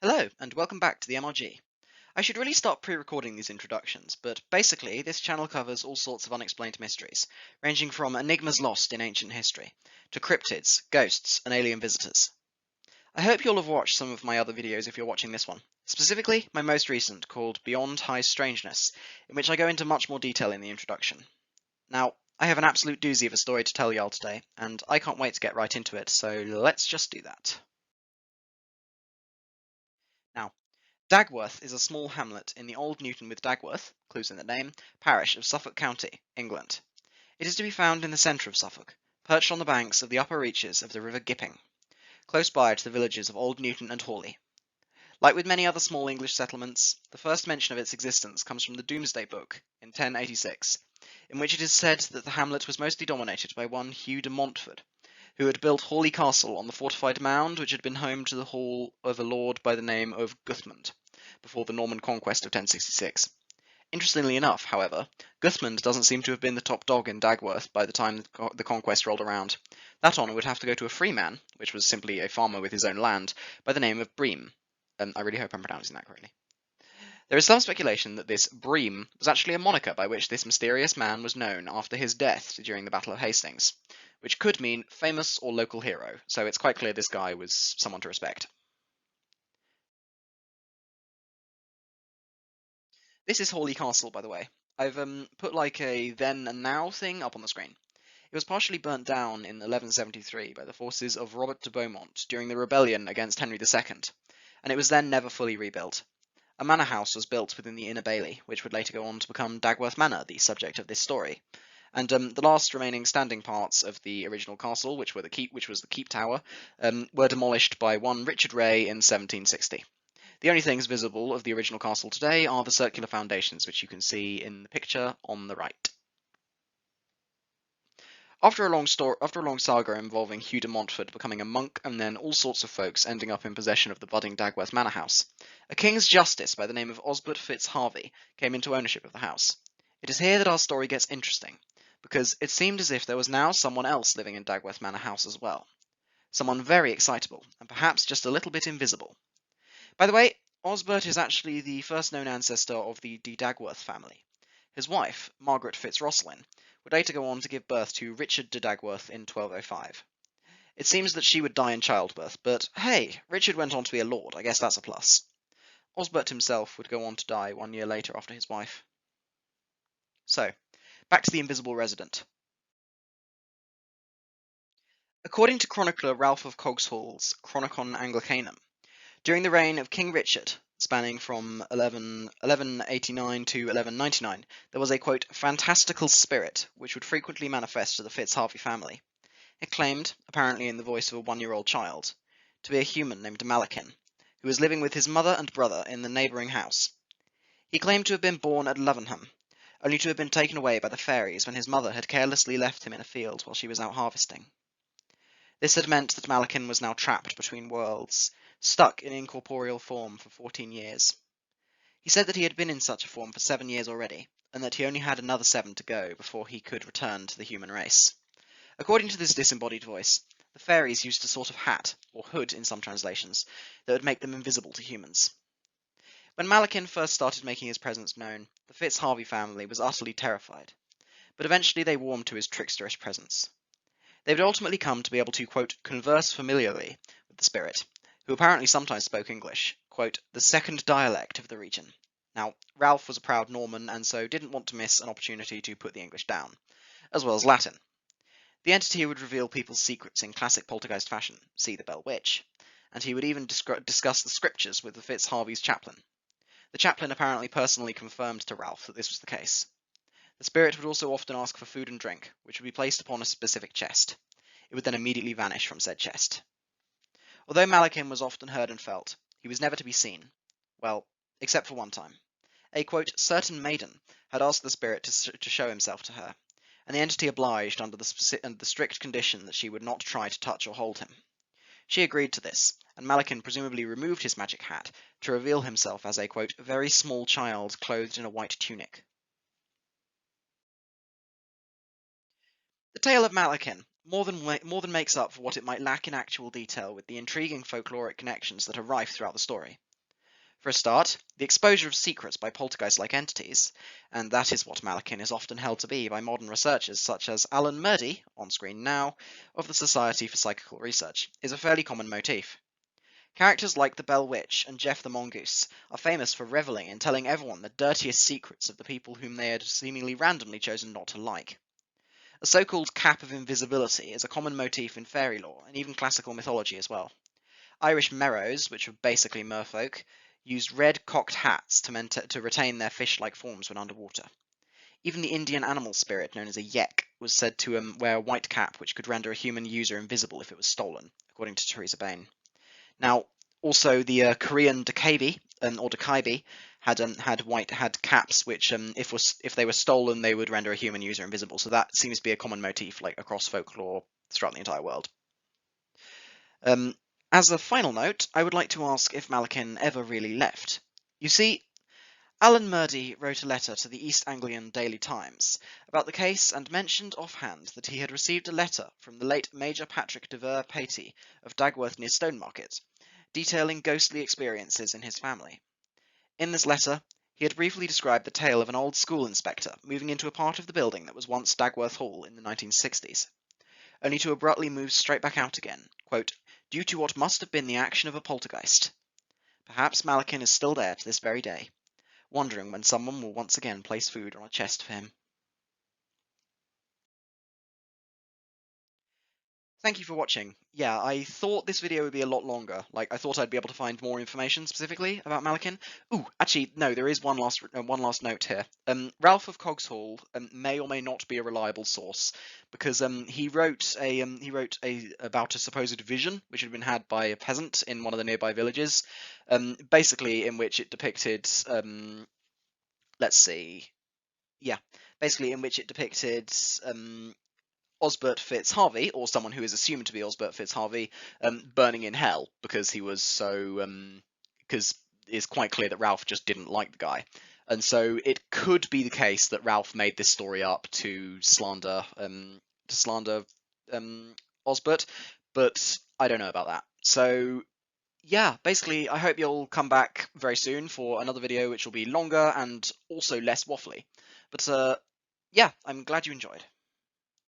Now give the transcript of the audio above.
Hello, and welcome back to the MRG. I should really start pre-recording these introductions, but basically this channel covers all sorts of unexplained mysteries, ranging from enigmas lost in ancient history, to cryptids, ghosts, and alien visitors. I hope you'll have watched some of my other videos if you're watching this one, specifically my most recent called Beyond High Strangeness, in which I go into much more detail in the introduction. Now, I have an absolute doozy of a story to tell y'all today, and I can't wait to get right into it, so let's just do that. Now, Dagworth is a small hamlet in the Old Newton with Dagworth, clues in the name, parish of Suffolk County, England. It is to be found in the centre of Suffolk, perched on the banks of the upper reaches of the River Gipping, close by to the villages of Old Newton and Hawley. Like with many other small English settlements, the first mention of its existence comes from the Domesday Book in 1086, in which it is said that the hamlet was mostly dominated by one Hugh de Montfort, who had built Hawley Castle on the fortified mound which had been home to the hall of a lord by the name of Guthmund, before the Norman conquest of 1066. Interestingly enough, however, Guthmund doesn't seem to have been the top dog in Dagworth by the time the conquest rolled around. That honour would have to go to a free man, which was simply a farmer with his own land, by the name of Bream. I really hope I'm pronouncing that correctly. There is some speculation that this Bream was actually a moniker by which this mysterious man was known after his death during the Battle of Hastings, which could mean famous or local hero, so it's quite clear this guy was someone to respect. This is Hawley Castle, by the way. I've put like a then and now thing up on the screen. It was partially burnt down in 1173 by the forces of Robert de Beaumont during the rebellion against Henry II, and it was then never fully rebuilt. A manor house was built within the Inner Bailey, which would later go on to become Dagworth Manor, the subject of this story. And the last remaining standing parts of the original castle, which was the keep tower, were demolished by one Richard Ray in 1760. The only things visible of the original castle today are the circular foundations, which you can see in the picture on the right. After a long saga involving Hugh de Montfort becoming a monk and then all sorts of folks ending up in possession of the budding Dagworth Manor House, a King's Justice by the name of Osbert Fitzharvey came into ownership of the house. It is here that our story gets interesting, because it seemed as if there was now someone else living in Dagworth Manor House as well. Someone very excitable, and perhaps just a little bit invisible. By the way, Osbert is actually the first known ancestor of the de Dagworth family. His wife, Margaret Fitzrosslin, would later go on to give birth to Richard de Dagworth in 1205. It seems that she would die in childbirth, but hey, Richard went on to be a lord, I guess that's a plus. Osbert himself would go on to die 1 year later after his wife. So, back to the invisible resident. According to chronicler Ralph of Coggeshall's Chronicon Anglicanum, during the reign of King Richard, spanning from 1189 to 1199, there was a, quote, fantastical spirit which would frequently manifest to the Fitzharvey family. It claimed, apparently in the voice of a 1-year-old child, to be a human named Malekin, who was living with his mother and brother in the neighbouring house. He claimed to have been born at Levenham, only to have been taken away by the fairies when his mother had carelessly left him in a field while she was out harvesting. This had meant that Malekin was now trapped between worlds, stuck in incorporeal form for 14 years. He said that he had been in such a form for 7 years already, and that he only had another 7 to go before he could return to the human race. According to this disembodied voice, the fairies used a sort of hat, or hood in some translations, that would make them invisible to humans. When Malekin first started making his presence known, the Fitzharvey family was utterly terrified, but eventually they warmed to his tricksterish presence. They would ultimately come to be able to, quote, converse familiarly with the spirit, who apparently sometimes spoke English, quote, the second dialect of the region. Now, Ralph was a proud Norman and so didn't want to miss an opportunity to put the English down, as well as Latin. The entity would reveal people's secrets in classic Poltergeist fashion, see the Bell Witch, and he would even discuss the scriptures with the Fitzharvey's chaplain. The chaplain apparently personally confirmed to Ralph that this was the case. The spirit would also often ask for food and drink, which would be placed upon a specific chest. It would then immediately vanish from said chest. Although Malekin was often heard and felt, he was never to be seen. Well, except for one time. A, quote, certain maiden had asked the spirit to show himself to her, and the entity obliged under the strict condition that she would not try to touch or hold him. She agreed to this, and Malekin presumably removed his magic hat to reveal himself as a, quote, very small child clothed in a white tunic. The tale of Malekin more than makes up for what it might lack in actual detail with the intriguing folkloric connections that are rife throughout the story. For a start, the exposure of secrets by poltergeist-like entities, and that is what Malekin is often held to be by modern researchers such as Alan Murdy, on screen now, of the Society for Psychical Research, is a fairly common motif. Characters like the Bell Witch and Jeff the Mongoose are famous for reveling in telling everyone the dirtiest secrets of the people whom they had seemingly randomly chosen not to like. A so-called cap of invisibility is a common motif in fairy lore and even classical mythology as well. Irish merrows, which were basically merfolk, used red cocked hats to retain their fish-like forms when underwater. Even the Indian animal spirit known as a yek was said to wear a white cap which could render a human user invisible if it was stolen, according to Theresa Bain. Now, also the Korean Dakaibi or Dakaibi had caps which, if they were stolen, they would render a human user invisible. So that seems to be a common motif, like across folklore throughout the entire world. As a final note, I would like to ask if Malekin ever really left. You see, Alan Murdy wrote a letter to the East Anglian Daily Times about the case and mentioned offhand that he had received a letter from the late Major Patrick de Vere Patey of Dagworth near Stonemarket, detailing ghostly experiences in his family. In this letter, he had briefly described the tale of an old school inspector moving into a part of the building that was once Dagworth Hall in the 1960s, only to abruptly move straight back out again, quote, due to what must have been the action of a poltergeist. Perhaps Malekin is still there to this very day, wondering when someone will once again place food on a chest for him. Thank you for watching. Yeah, I thought this video would be a lot longer. Like, I thought I'd be able to find more information specifically about Malekin. Ooh, actually, no, there is one last note here. Ralph of Cogs Hall may or may not be a reliable source because he wrote about a supposed vision which had been had by a peasant in one of the nearby villages, basically in which it depicted let's see, yeah, basically in which it depicted Osbert Fitzharvey, or someone who is assumed to be Osbert Fitzharvey, burning in hell because he was so because it's quite clear that Ralph just didn't like the guy, and so it could be the case that Ralph made this story up to slander Osbert, but I don't know about that. So yeah, basically, I hope you'll come back very soon for another video which will be longer and also less waffly. But yeah, I'm glad you enjoyed.